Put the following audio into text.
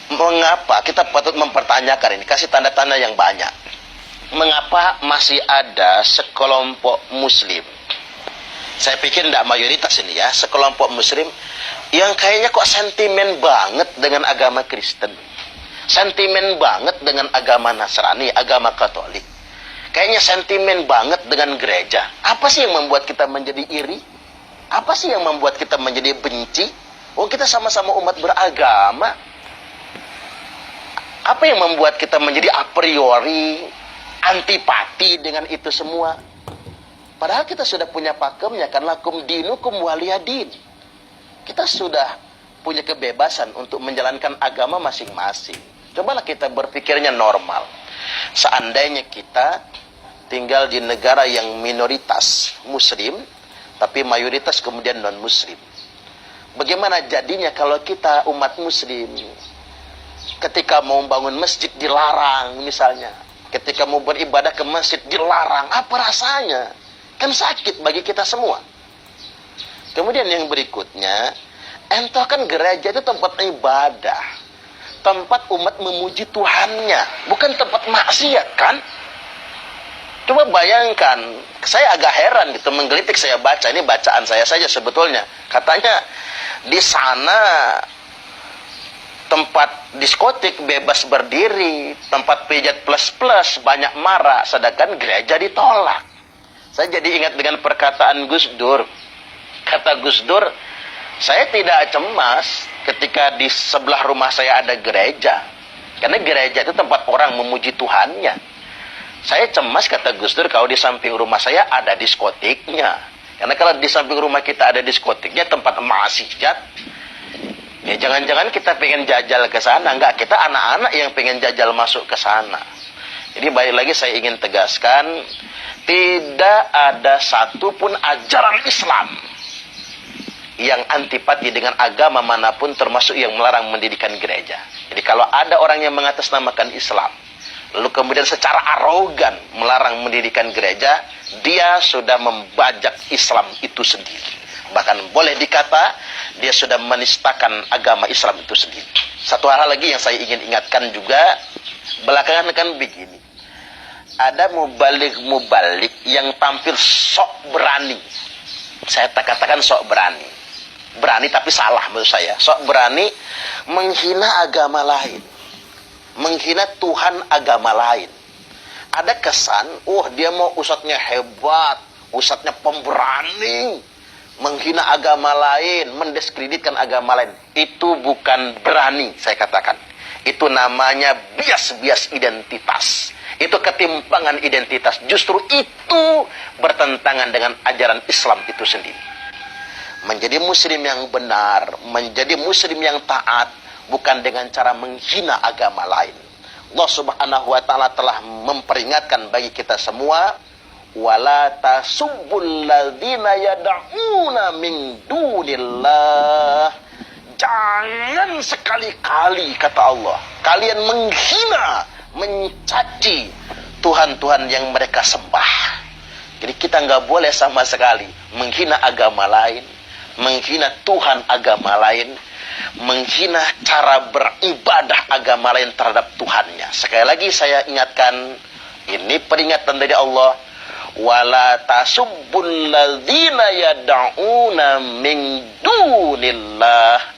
Mengapa kita patut mempertanyakan ini, kasih tanda-tanda yang banyak. Mengapa masih ada sekelompok muslim, saya pikir tidak mayoritas ini ya, sekelompok muslim yang kayaknya kok sentimen banget dengan agama Kristen, sentimen banget dengan agama Nasrani, agama Katolik, kayaknya sentimen banget dengan gereja. Apa sih yang membuat kita menjadi iri? Apa sih yang membuat kita menjadi benci? Oh, kita sama-sama umat beragama. Apa yang membuat kita menjadi a priori antipati dengan itu semua? Padahal kita sudah punya pakemnya, kan lakum dinukum waliyadin. Kita sudah punya kebebasan untuk menjalankan agama masing-masing. Cobalah kita berpikirnya normal. Seandainya kita tinggal di negara yang minoritas muslim, tapi mayoritas kemudian non-muslim. Bagaimana jadinya kalau kita umat muslim, ketika mau bangun masjid dilarang misalnya, ketika mau beribadah ke masjid dilarang, apa rasanya? Kan sakit bagi kita semua. Kemudian yang berikutnya, entah kan gereja itu tempat ibadah, tempat umat memuji Tuhannya, bukan tempat maksiat kan? Coba bayangkan, saya agak heran gitu, menggelitik saya baca, ini bacaan saya saja sebetulnya. Katanya di sana tempat diskotik bebas berdiri, tempat pijat plus-plus banyak marah, sedangkan gereja ditolak. Saya jadi ingat dengan perkataan Gus Dur. Kata Gus Dur, saya tidak cemas ketika di sebelah rumah saya ada gereja, karena gereja itu tempat orang memuji Tuhannya. Saya cemas, kata Gus Dur, kalau di samping rumah saya ada diskotiknya. Karena kalau di samping rumah kita ada diskotiknya, tempat maksiat, ya jangan-jangan kita pengen jajal ke sana. Enggak, kita anak-anak yang pengen jajal masuk ke sana. Jadi balik lagi saya ingin tegaskan, tidak ada satupun ajaran Islam yang antipati dengan agama manapun, termasuk yang melarang mendirikan gereja. Jadi kalau ada orang yang mengatasnamakan Islam, lalu kemudian secara arogan melarang mendirikan gereja, dia sudah membajak Islam itu sendiri. Bahkan boleh dikata dia sudah menistakan agama Islam itu sendiri. Satu hal lagi yang saya ingin ingatkan juga, belakangan kan begini, ada mubalik yang tampil sok berani. Saya katakan sok berani, berani tapi salah menurut saya. Sok berani menghina agama lain, menghina Tuhan agama lain. Ada kesan, dia mau ustadznya hebat, ustadznya pemberani, menghina agama lain, mendiskreditkan agama lain. Itu bukan berani, saya katakan. Itu namanya bias-bias identitas. Itu ketimpangan identitas. Justru itu bertentangan dengan ajaran Islam itu sendiri. Menjadi muslim yang benar, menjadi muslim yang taat, bukan dengan cara menghina agama lain. Allah Subhanahu wa ta'ala telah memperingatkan bagi kita semua, wala tasubbul ladzina yad'una min dunillah. Jangan sekali-kali, kata Allah, kalian menghina, mencaci Tuhan-Tuhan yang mereka sembah. Jadi kita nggak boleh sama sekali menghina agama lain, menghina Tuhan agama lain, menghina cara beribadah agama lain terhadap Tuhannya. Sekali lagi saya ingatkan, ini peringatan dari Allah, wala tasubbul ladzina yad'una min dunillah.